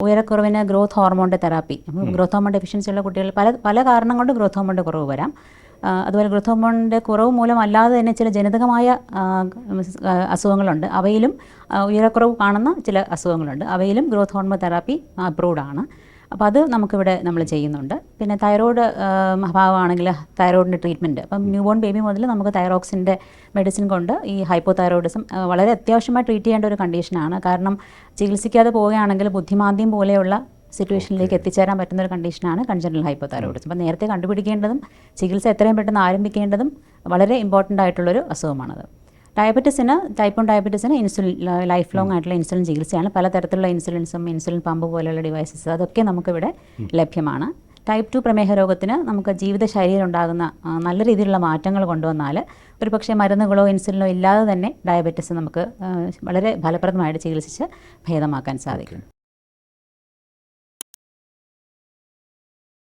ഉയരക്കുറവിന് growth ഹോർമോണിൻ്റെ therapy. Growth hormone deficiency ഉള്ള കുട്ടികൾ പല കാരണം കൊണ്ട് ഗ്രോത്ത് ഹോർമോണിൻ്റെ കുറവ് വരാം. അതുപോലെ ഗ്രോത്ത് ഹോർമോണിൻ്റെ കുറവ് മൂലം അല്ലാതെ തന്നെ ചില ജനിതകമായ അസുഖങ്ങളുണ്ട്. അവയിലും ഉയരക്കുറവ് കാണുന്ന ചില അസുഖങ്ങളുണ്ട്. അവയിലും ഗ്രോത്ത് ഹോർമോൺ തെറാപ്പി അപ്രൂവ്ഡ് ആണ്. അപ്പോൾ അത് നമുക്കിവിടെ നമ്മൾ ചെയ്യുന്നുണ്ട്. പിന്നെ തൈറോയ്ഡ് ഭാഗമാണെങ്കിൽ തൈറോയിഡിൻ്റെ ട്രീറ്റ്മെൻറ്റ്, അപ്പം ന്യൂ ബോൺ ബേബി മുതൽ നമുക്ക് തൈറോക്സിൻ്റെ മെഡിസിൻ കൊണ്ട് ഈ ഹൈപ്പോതൈറോയിഡിസം വളരെ അത്യാവശ്യമായി ട്രീറ്റ് ചെയ്യേണ്ട ഒരു കണ്ടീഷനാണ്. കാരണം ചികിത്സിക്കാതെ പോവുകയാണെങ്കിൽ ബുദ്ധിമാന്ദ്യം പോലെയുള്ള സിറ്റുവേഷനിലേക്ക് എത്തിച്ചേരാൻ പറ്റുന്ന ഒരു കണ്ടീഷനാണ് കൺജനറൽ ഹൈപ്പോതൈറോയിഡിസം. അപ്പം നേരത്തെ കണ്ടുപിടിക്കേണ്ടതും ചികിത്സ എത്രയും പെട്ടെന്ന് ആരംഭിക്കേണ്ടതും വളരെ ഇമ്പോർട്ടൻ്റ് ആയിട്ടുള്ളൊരു അസുഖമാണത്. ഡയബറ്റീസിന്, ടൈപ്പ് 1 ഡയബറ്റീസിന് ഇൻസുലിൻ ലൈഫ് ലോങ് ആയിട്ടുള്ള ഇൻസുലിൻ ചികിത്സയാണ്. പലതരത്തിലുള്ള ഇൻസുലിൻസും ഇൻസുലിൻ പമ്പ് പോലെയുള്ള ഡിവൈസസ് അതൊക്കെ നമുക്കിവിടെ ലഭ്യമാണ്. ടൈപ്പ് 2 പ്രമേഹ രോഗത്തിന് നമുക്ക് ജീവിതശൈലിയിലുണ്ടാകുന്ന നല്ല രീതിയിലുള്ള മാറ്റങ്ങൾ കൊണ്ടുവന്നാൽ ഒരു പക്ഷേ മരുന്നുകളോ ഇൻസുലിനോ ഇല്ലാതെ തന്നെ ഡയബറ്റീസ് നമുക്ക് വളരെ ഫലപ്രദമായിട്ട് ചികിത്സിച്ച് ഭേദമാക്കാൻ സാധിക്കും.